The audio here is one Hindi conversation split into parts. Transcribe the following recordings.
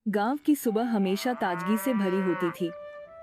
गांव की सुबह हमेशा ताजगी से भरी होती थी।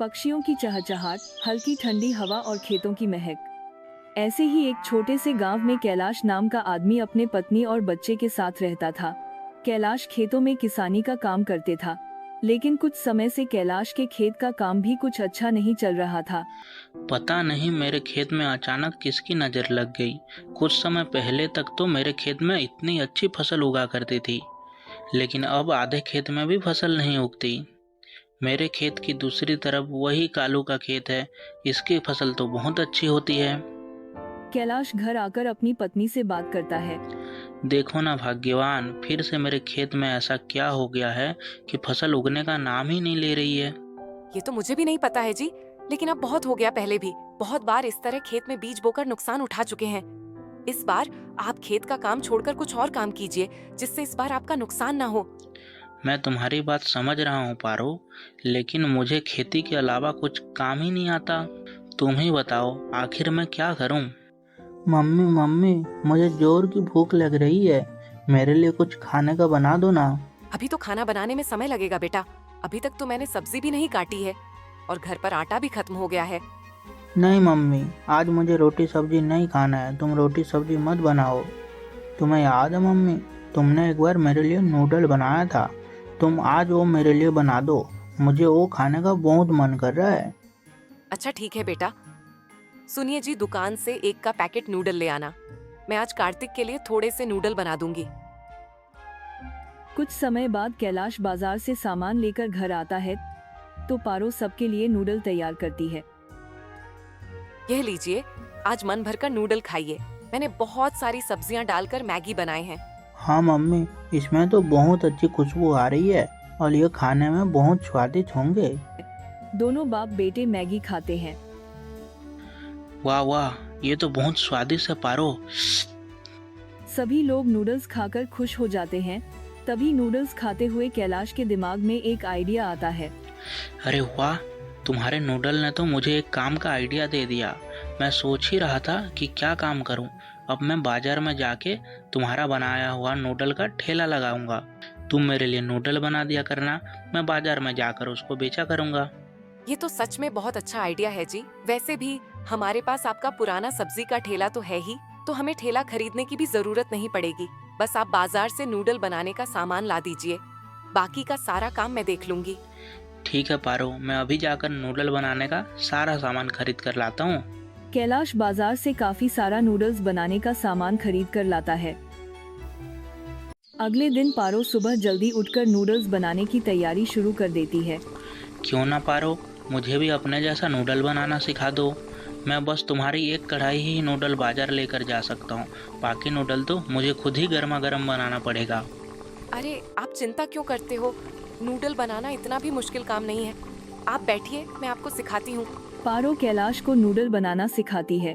पक्षियों की चहचहाट, हल्की ठंडी हवा और खेतों की महक। ऐसे ही एक छोटे से गांव में कैलाश नाम का आदमी अपने पत्नी और बच्चे के साथ रहता था। कैलाश खेतों में किसानी का काम करते था, लेकिन कुछ समय से कैलाश के खेत का काम भी कुछ अच्छा नहीं चल रहा था। पता नहीं मेरे खेत में अचानक किसकी नज़र लग गई। कुछ समय पहले तक तो मेरे खेत में इतनी अच्छी फसल उगा करती थी, लेकिन अब आधे खेत में भी फसल नहीं उगती। मेरे खेत की दूसरी तरफ वही कालू का खेत है। इसकी फसल तो बहुत अच्छी होती है। कैलाश घर आकर अपनी पत्नी से बात करता है। देखो ना भाग्यवान, फिर से मेरे खेत में ऐसा क्या हो गया है कि फसल उगने का नाम ही नहीं ले रही है। ये तो मुझे भी नहीं पता है जी, लेकिन अब बहुत हो गया। पहले भी बहुत बार इस तरह खेत में बीज बोकर नुकसान उठा चुके हैं। इस बार आप खेत का काम छोड़कर कुछ और काम कीजिए, जिससे इस बार आपका नुकसान ना हो। मैं तुम्हारी बात समझ रहा हूँ पारो, लेकिन मुझे खेती के अलावा कुछ काम ही नहीं आता। तुम ही बताओ, आखिर मैं क्या करूँ। मम्मी मम्मी, मुझे जोर की भूख लग रही है। मेरे लिए कुछ खाने का बना दो ना। अभी तो खाना बनाने में समय लगेगा बेटा। अभी तक तो मैंने सब्जी भी नहीं काटी है और घर पर आटा भी खत्म हो गया है। नहीं मम्मी, आज मुझे रोटी सब्जी नहीं खाना है। तुम रोटी सब्जी मत बनाओ। तुम्हें याद है मम्मी, तुमने एक बार मेरे लिए नूडल बनाया था। तुम आज वो मेरे लिए बना दो। मुझे वो खाने का बहुत मन कर रहा है। अच्छा ठीक है बेटा। सुनिए जी, दुकान से एक का पैकेट नूडल ले आना। मैं आज कार्तिक के लिए थोड़े से नूडल बना दूंगी। कुछ समय बाद कैलाश बाजार से सामान लेकर घर आता है तो पारो सबके लिए नूडल तैयार करती है। यह लीजिए, आज मन भरकर नूडल खाइए। मैंने बहुत सारी सब्जियां डालकर मैगी बनाए हैं। हाँ मम्मी, इसमें तो बहुत अच्छी खुशबू आ रही है और ये खाने में बहुत स्वादिष्ट होंगे। दोनों बाप बेटे मैगी खाते हैं। वाह वाह, ये तो बहुत स्वादिष्ट है पारो। सभी लोग नूडल्स खाकर खुश हो जाते हैं। तभी नूडल्स खाते हुए कैलाश के दिमाग में एक आइडिया आता है। अरे वाह, तुम्हारे नूडल ने तो मुझे एक काम का आइडिया दे दिया। मैं सोच ही रहा था कि क्या काम करूं। अब मैं बाजार में जाके तुम्हारा बनाया हुआ नूडल का ठेला लगाऊंगा। तुम मेरे लिए नूडल बना दिया करना, मैं बाजार में जाकर उसको बेचा करूंगा। ये तो सच में बहुत अच्छा आइडिया है जी। वैसे भी हमारे पास आपका पुराना सब्जी का ठेला तो है ही, तो हमें ठेला खरीदने की भी जरूरत नहीं पड़ेगी। बस आप बाजार से नूडल बनाने का सामान ला दीजिए। बाकी का सारा काम मैं देख लूंगी। ठीक है पारो, मैं अभी जाकर नूडल बनाने का सारा सामान खरीद कर लाता हूँ। कैलाश बाजार से काफी सारा नूडल्स बनाने का सामान खरीद कर लाता है। अगले दिन पारो सुबह जल्दी उठकर नूडल्स बनाने की तैयारी शुरू कर देती है। क्यों ना पारो, मुझे भी अपने जैसा नूडल बनाना सिखा दो। मैं बस तुम्हारी एक कढ़ाई ही नूडल बाजार लेकर जा सकता हूँ। बाकी नूडल तो मुझे खुद ही गर्मा गर्म बनाना पड़ेगा। अरे आप चिंता क्यों करते हो? नूडल बनाना इतना भी मुश्किल काम नहीं है। आप बैठिए, मैं आपको सिखाती हूँ। पारो कैलाश को नूडल बनाना सिखाती है।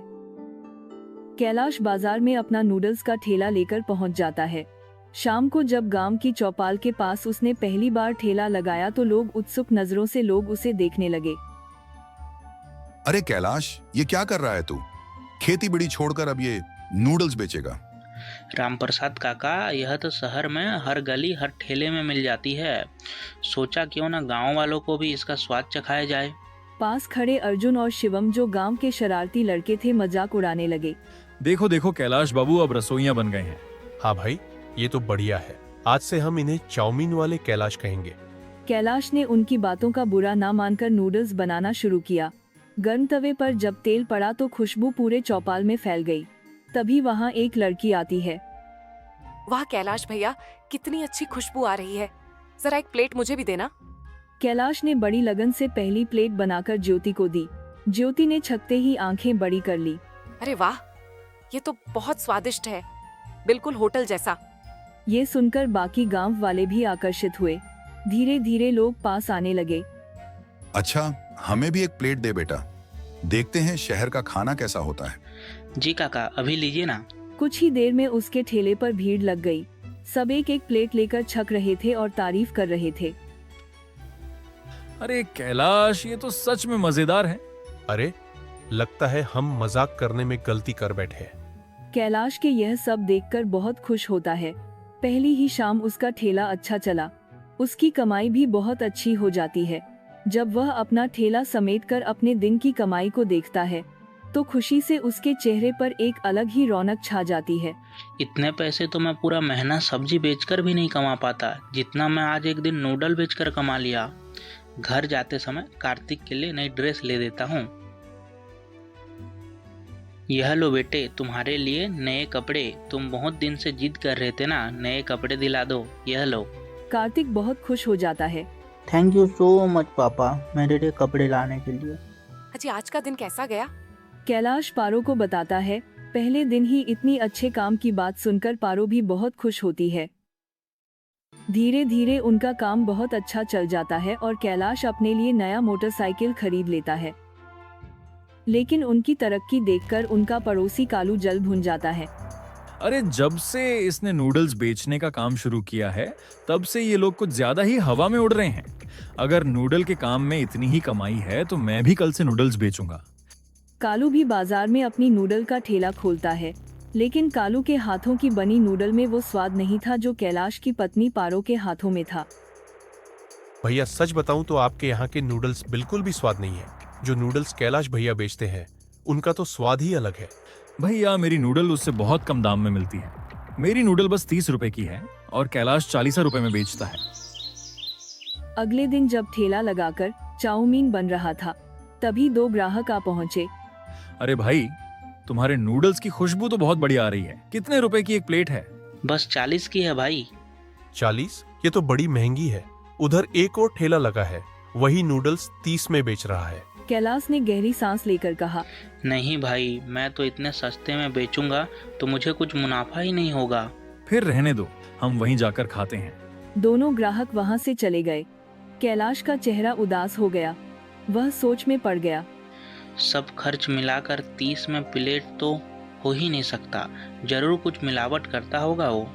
कैलाश बाजार में अपना नूडल्स का ठेला लेकर पहुंच जाता है। शाम को जब गांव की चौपाल के पास उसने पहली बार ठेला लगाया तो लोग उत्सुक नजरों से उसे देखने लगे। अरे कैलाश, ये क्या कर रहा है तू? खेती बड़ी छोड़कर अब ये नूडल्स बेचेगा? रामप्रसाद काका, यह तो शहर में हर गली हर ठेले में मिल जाती है। सोचा क्यों ना गांव वालों को भी इसका स्वाद चखाया जाए। पास खड़े अर्जुन और शिवम, जो गांव के शरारती लड़के थे, मजाक उड़ाने लगे। देखो देखो कैलाश बाबू, अब रसोइयां बन गए हैं। हाँ भाई, ये तो बढ़िया है। आज से हम इन्हें चाउमीन वाले कैलाश कहेंगे। कैलाश ने उनकी बातों का बुरा ना मानकर नूडल्स बनाना शुरू किया। गर्म तवे पर जब तेल पड़ा तो खुशबू पूरे चौपाल में फैल गई। तभी वहाँ एक लड़की आती है। वाह कैलाश भैया, कितनी अच्छी खुशबू आ रही है। जरा एक प्लेट मुझे भी देना। कैलाश ने बड़ी लगन से पहली प्लेट बनाकर ज्योति को दी। ज्योति ने छकते ही आंखें बड़ी कर ली। अरे वाह, ये तो बहुत स्वादिष्ट है, बिल्कुल होटल जैसा। ये सुनकर बाकी गांव वाले भी आकर्षित हुए। धीरे धीरे लोग पास आने लगे। अच्छा, हमें भी एक प्लेट दे बेटा। देखते हैं शहर का खाना कैसा होता है। जी काका, अभी लीजिए ना। कुछ ही देर में उसके ठेले पर भीड़ लग गई। सब एक एक प्लेट लेकर छक रहे थे और तारीफ कर रहे थे। अरे कैलाश, ये तो सच में मजेदार है। अरे लगता है हम मजाक करने में गलती कर बैठे हैं। कैलाश के यह सब देखकर बहुत खुश होता है। पहली ही शाम उसका ठेला अच्छा चला। उसकी कमाई भी बहुत अच्छी हो जाती है। जब वह अपना ठेला समेटकर अपने दिन की कमाई को देखता है तो खुशी से उसके चेहरे पर एक अलग ही रौनक छा जाती है। इतने पैसे तो मैं पूरा महीना सब्जी बेचकर भी नहीं कमा पाता, जितना मैं आज एक दिन नूडल बेचकर कमा लिया। घर जाते समय कार्तिक के लिए नई ड्रेस ले देता हूँ। यह लो बेटे, तुम्हारे लिए नए कपड़े। तुम बहुत दिन से जिद कर रहे थे ना, नए कपड़े दिला दो, यह लो। कार्तिक बहुत खुश हो जाता है। थैंक यू सो मच पापा मेरे लिए कपड़े लाने के लिए। अजी आज का दिन कैसा गया? कैलाश पारो को बताता है। पहले दिन ही इतनी अच्छे काम की बात सुनकर पारो भी बहुत खुश होती है। धीरे धीरे उनका काम बहुत अच्छा चल जाता है और कैलाश अपने लिए नया मोटरसाइकिल खरीद लेता है। लेकिन उनकी तरक्की देखकर उनका पड़ोसी कालू जल भुन जाता है। अरे जब से इसने नूडल्स बेचने का काम शुरू किया है तब से ये लोग कुछ ज्यादा ही हवा में उड़ रहे हैं। अगर नूडल के काम में इतनी ही कमाई है तो मैं भी कल से नूडल्स बेचूंगा। कालू भी बाजार में अपनी नूडल का ठेला खोलता है, लेकिन कालू के हाथों की बनी नूडल में वो स्वाद नहीं था जो कैलाश की पत्नी पारो के हाथों में था। भैया सच बताऊं तो आपके यहाँ के नूडल्स बिल्कुल भी स्वाद नहीं है। जो नूडल्स कैलाश भैया बेचते हैं उनका तो स्वाद ही अलग है। भैया मेरी नूडल उससे बहुत कम दाम में मिलती है। मेरी नूडल बस 30 रुपए की है और कैलाश 40 रुपए में बेचता है। अगले दिन जब ठेला लगाकर चाउमीन बन रहा था तभी 2 ग्राहक आ पहुंचे। अरे भाई, तुम्हारे नूडल्स की खुशबू तो बहुत बढ़िया आ रही है। कितने रुपए की एक प्लेट है? बस 40 की है भाई। 40? ये तो बड़ी महंगी है। उधर एक और ठेला लगा है, वही नूडल्स 30 में बेच रहा है। कैलाश ने गहरी सांस लेकर कहा, नहीं भाई, मैं तो इतने सस्ते में बेचूंगा तो मुझे कुछ मुनाफा ही नहीं होगा। फिर रहने दो, हम वहीं जाकर खाते हैं। दोनों ग्राहक वहां से चले गए। कैलाश का चेहरा उदास हो गया। वह सोच में पड़ गया। सब खर्च मिलाकर 30 में प्लेट तो हो ही नहीं सकता, जरूर कुछ मिलावट करता होगा वो।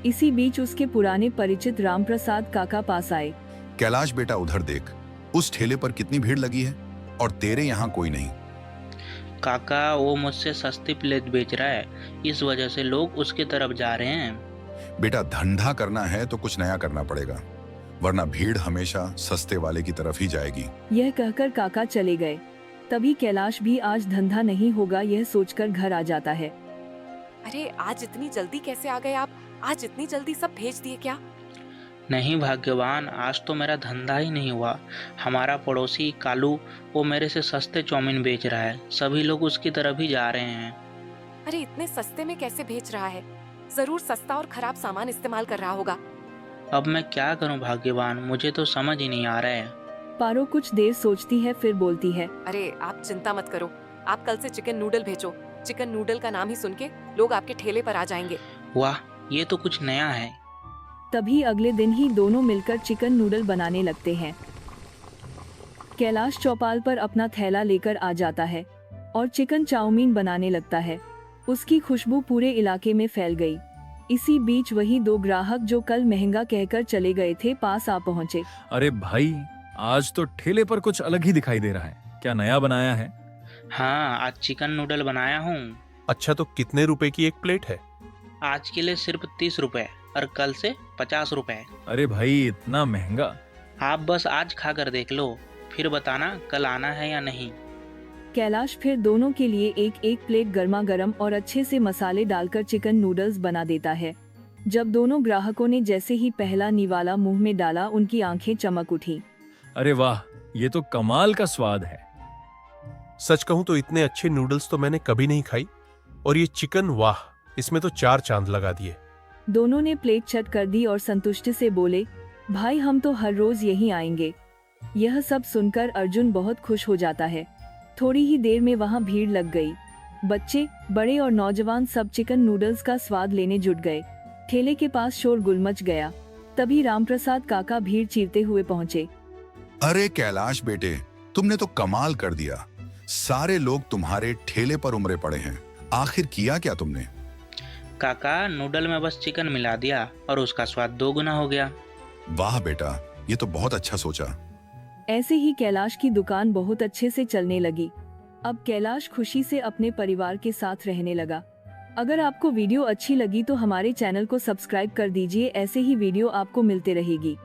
इसी बीच उसके पुराने परिचित रामप्रसाद काका पास आए। कैलाश बेटा उधर देख, उस ठेले पर कितनी भीड़ लगी है और तेरे यहाँ कोई नहीं। काका, वो मुझसे सस्ती प्लेट बेच रहा है, इस वजह से लोग उसकी तरफ जा रहे हैं। बेटा धंधा करना है तो कुछ नया करना पड़ेगा, वरना भीड़ हमेशा सस्ते वाले की तरफ ही जाएगी। यह कहकर काका चले गए। तभी कैलाश भी आज धंधा नहीं होगा यह सोचकर घर आ जाता है। अरे आज इतनी जल्दी कैसे आ गए आप? आज इतनी जल्दी सब भेज दिए क्या? नहीं भाग्यवान, आज तो मेरा धंधा ही नहीं हुआ। हमारा पड़ोसी कालू, वो मेरे से सस्ते चाउमीन बेच रहा है, सभी लोग उसकी तरफ ही जा रहे हैं। अरे इतने सस्ते में कैसे भेज रहा है? जरूर सस्ता और खराब सामान इस्तेमाल कर रहा होगा। अब मैं क्या करूं भाग्यवान, मुझे तो समझ ही नहीं आ रहा है। पारो कुछ देर सोचती है फिर बोलती है, अरे आप चिंता मत करो, आप कल से चिकन नूडल भेजो। चिकन नूडल का नाम ही सुन के लोग आपके ठेले पर आ जाएंगे। वाह, ये तो कुछ नया है। तभी अगले दिन ही दोनों मिलकर चिकन नूडल बनाने लगते हैं। कैलाश चौपाल पर अपना थैला लेकर आ जाता है और चिकन चाउमीन बनाने लगता है। उसकी खुशबू पूरे इलाके में फैल गई। इसी बीच वही 2 ग्राहक जो कल महंगा कहकर चले गए थे पास आ पहुँचे। अरे भाई, आज तो ठेले पर कुछ अलग ही दिखाई दे रहा है। क्या नया बनाया है? हाँ, आज चिकन नूडल बनाया हूँ। अच्छा तो कितने रुपए की एक प्लेट है? आज के लिए सिर्फ 30 रुपए और कल से 50 रुपए। अरे भाई, इतना महंगा? आप बस आज खाकर देख लो, फिर बताना कल आना है या नहीं। कैलाश फिर दोनों के लिए एक एक प्लेट गर्मा गर्म और अच्छे से मसाले डालकर चिकन नूडल्स बना देता है। जब दोनों ग्राहकों ने जैसे ही पहला निवाला मुंह में डाला उनकी आंखें चमक उठी। अरे वाह, ये तो कमाल का स्वाद है। सच कहूं तो इतने अच्छे नूडल्स तो मैंने कभी नहीं खाई। और ये चिकन, वाह, इसमें तो 4 चांद लगा दिए। दोनों ने प्लेट चट कर दी और संतुष्टि से बोले, भाई हम तो हर रोज यहीं आएंगे। यह सब सुनकर अर्जुन बहुत खुश हो जाता है। थोड़ी ही देर में वहाँ भीड़ लग गई। बच्चे, बड़े और नौजवान सब चिकन नूडल्स का स्वाद लेने जुट गए। ठेले के पास शोरगुल मच गया। तभी रामप्रसाद काका भीड़ चीरते हुए पहुँचे। अरे कैलाश बेटे, तुमने तो कमाल कर दिया। सारे लोग तुम्हारे ठेले पर उमड़े पड़े हैं। आखिर किया क्या तुमने? काका, नूडल में बस चिकन मिला दिया और उसका स्वाद 2 गुना हो गया। वाह बेटा, ये तो बहुत अच्छा सोचा। ऐसे ही कैलाश की दुकान बहुत अच्छे से चलने लगी। अब कैलाश खुशी से अपने परिवार के साथ रहने लगा। अगर आपको वीडियो अच्छी लगी तो हमारे चैनल को सब्सक्राइब कर दीजिए, ऐसे ही वीडियो आपको मिलते रहेगी।